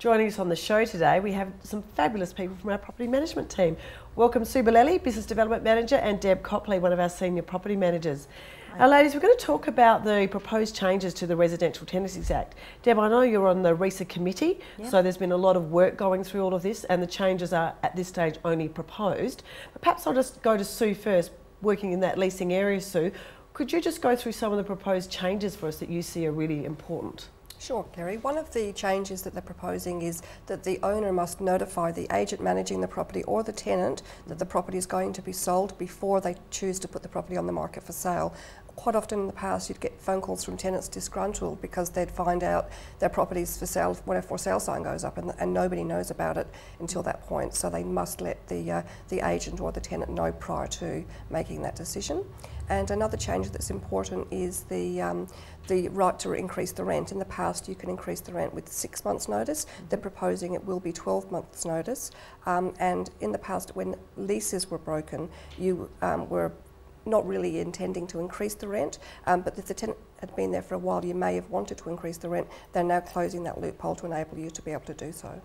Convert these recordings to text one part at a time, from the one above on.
Joining us on the show today, we have some fabulous people from our property management team. Welcome Sue Bellelli, Business Development Manager, and Deb Copley, one of our Senior Property Managers. Ladies, we're going to talk about the proposed changes to the Residential Tenancies Act. Deb, I know you're on the RESA committee, so there's been a lot of work going through all of this, and the changes are at this stage only proposed. But perhaps I'll just go to Sue first, working in that leasing area. Sue, could you just go through some of the proposed changes for us that you see are really important? Sure, Kerry. One of the changes that they're proposing is that the owner must notify the agent managing the property or the tenant that the property is going to be sold before they choose to put the property on the market for sale. Quite often in the past you'd get phone calls from tenants disgruntled because they'd find out their property's for sale when a for sale sign goes up, and nobody knows about it until that point. So they must let the agent or the tenant know prior to making that decision. And another change that's important is the right to increase the rent. In the past you can increase the rent with 6 months notice. They're proposing it will be 12 months notice. And in the past when leases were broken, you were not really intending to increase the rent, but if the tenant had been there for a while, you may have wanted to increase the rent. They're now closing that loophole to enable you to be able to do so.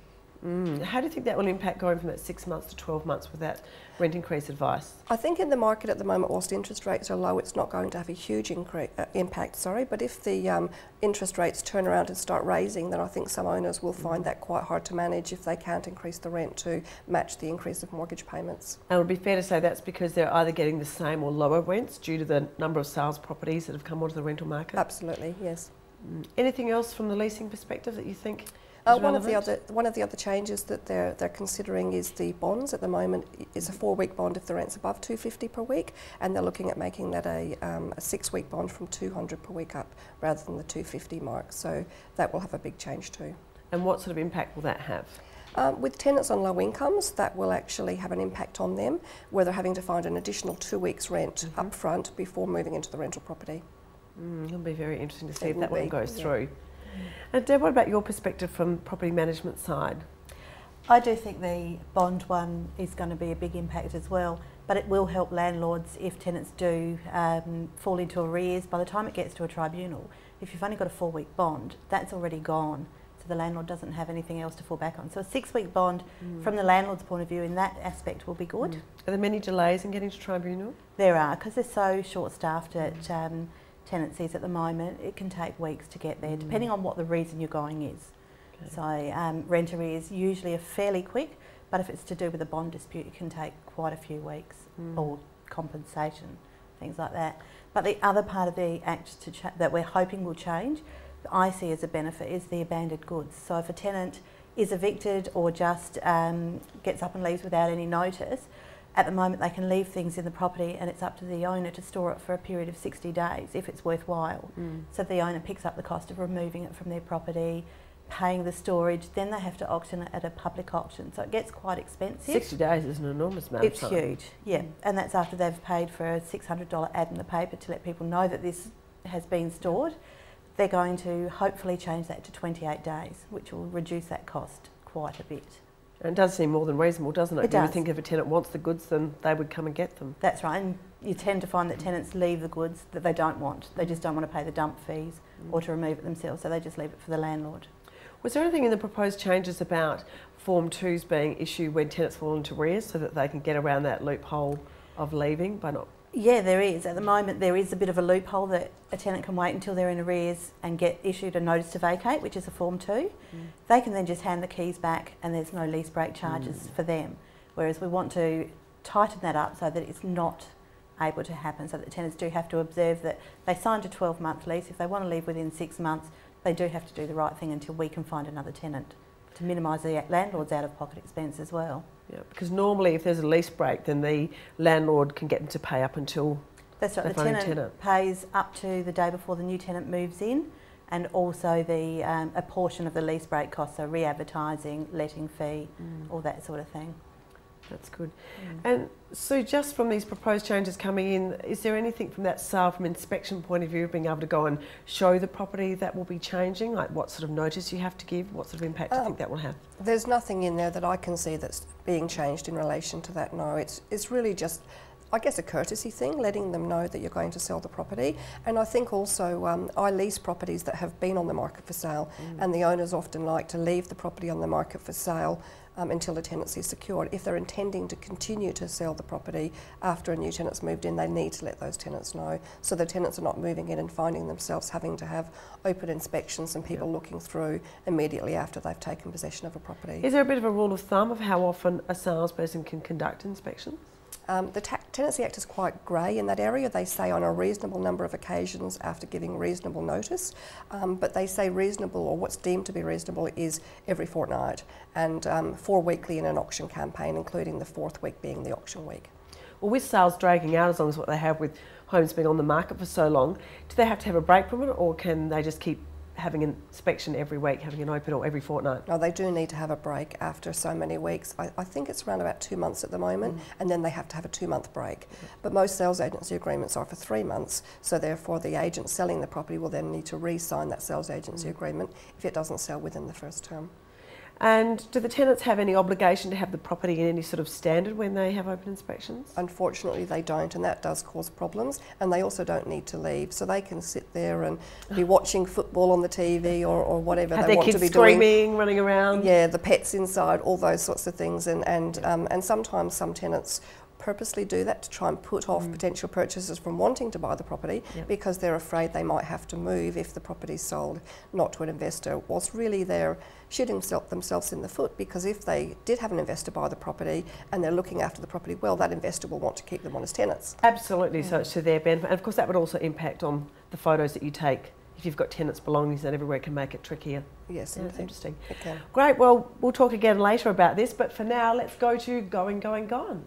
How do you think that will impact going from that 6 months to 12 months with that rent increase advice? I think in the market at the moment, whilst interest rates are low, it's not going to have a huge impact, but if the interest rates turn around and start raising, then I think some owners will find that quite hard to manage if they can't increase the rent to match the increase of mortgage payments. And it would be fair to say that's because they're either getting the same or lower rents due to the number of sales properties that have come onto the rental market? Absolutely, yes. Anything else from the leasing perspective that you think? One of the other changes that they're considering is the bonds. At the moment is a 4-week bond if the rent's above $250 per week, and they're looking at making that a 6-week bond from $200 per week up rather than the $250 mark. So that will have a big change too. And what sort of impact will that have? With tenants on low incomes, that will actually have an impact on them, where they're having to find an additional 2 weeks' rent up front before moving into the rental property. It'll be very interesting to see if that one goes through. And Deb, what about your perspective from property management side? I do think the bond one is going to be a big impact as well, but it will help landlords if tenants do fall into arrears. By the time it gets to a tribunal, if you've only got a 4-week bond, that's already gone. So the landlord doesn't have anything else to fall back on. So a 6-week bond from the landlord's point of view in that aspect will be good. Are there many delays in getting to tribunal? There are, because they're so short-staffed at tenancies at the moment. It can take weeks to get there, depending on what the reason you're going is. Okay. So rent arrears usually are fairly quick, but if it's to do with a bond dispute, it can take quite a few weeks, or compensation, things like that. But the other part of the Act that we're hoping will change, that I see as a benefit, is the abandoned goods. So if a tenant is evicted or just gets up and leaves without any notice, at the moment they can leave things in the property and it's up to the owner to store it for a period of 60 days if it's worthwhile. So the owner picks up the cost of removing it from their property, paying the storage, then they have to auction it at a public auction. So it gets quite expensive. 60 days is an enormous amount of time. It's huge, yeah. And that's after they've paid for a $600 ad in the paper to let people know that this has been stored. They're going to hopefully change that to 28 days, which will reduce that cost quite a bit. And it does seem more than reasonable, doesn't it? It does. You would think if a tenant wants the goods, then they would come and get them. That's right, and you tend to find that tenants leave the goods that they don't want. They just don't want to pay the dump fees or to remove it themselves, so they just leave it for the landlord. Was there anything in the proposed changes about Form 2s being issued when tenants fall into arrears so that they can get around that loophole of leaving by not? Yeah, there is. At the moment, there is a bit of a loophole that a tenant can wait until they're in arrears and get issued a notice to vacate, which is a Form 2. They can then just hand the keys back and there's no lease break charges for them. Whereas we want to tighten that up so that it's not able to happen, so that tenants do have to observe that they signed a 12-month lease. If they want to leave within 6 months, they do have to do the right thing until we can find another tenant, to minimise the landlord's out-of-pocket expense as well. Yeah, because normally if there's a lease break, then the landlord can get them to pay up until that's right. The tenant pays up to the day before the new tenant moves in, and also the a portion of the lease break costs, so re-advertising, letting fee, all that sort of thing. That's good. And so just from these proposed changes coming in, is there anything from that sale, from inspection point of view, being able to go and show the property that will be changing? Like what sort of notice you have to give? What sort of impact do you think that will have? There's nothing in there that I can see that's being changed in relation to that, no. It's really just, I guess, a courtesy thing, letting them know that you're going to sell the property. And I think also I lease properties that have been on the market for sale, and the owners often like to leave the property on the market for sale until the tenancy is secured. If they're intending to continue to sell the property after a new tenant's moved in, they need to let those tenants know, so the tenants are not moving in and finding themselves having to have open inspections and people looking through immediately after they've taken possession of a property. Is there a bit of a rule of thumb of how often a salesperson can conduct inspections? The Tenancy Act is quite grey in that area. They say on a reasonable number of occasions after giving reasonable notice, but they say reasonable, or what's deemed to be reasonable, is every fortnight, and 4 weekly in an auction campaign, including the 4th week being the auction week. Well, with sales dragging out as long as what they have with homes being on the market for so long, do they have to have a break from it, or can they just keep having an inspection every week, having an open, or every fortnight? No, they do need to have a break after so many weeks. I think it's around about 2 months at the moment, and then they have to have a 2-month break. But most sales agency agreements are for 3 months, so therefore the agent selling the property will then need to re-sign that sales agency agreement if it doesn't sell within the first term. And do the tenants have any obligation to have the property in any sort of standard when they have open inspections? Unfortunately they don't, and that does cause problems, and they also don't need to leave, so they can sit there and be watching football on the TV or whatever have they their want kids to be screaming, doing. running around? Yeah, the pets inside, all those sorts of things, and sometimes some tenants purposely do that to try and put off potential purchasers from wanting to buy the property because they're afraid they might have to move if the property's sold not to an investor, whilst really they're shooting themselves in the foot, because if they did have an investor buy the property and they're looking after the property well, that investor will want to keep them on as tenants. Absolutely, so it's to their benefit. And of course that would also impact on the photos that you take. If you've got tenants' belongings and everywhere, it can make it trickier. Yes, yeah, that's interesting. It can. Great, well, we'll talk again later about this, but for now, let's go to Going, Going, Gone.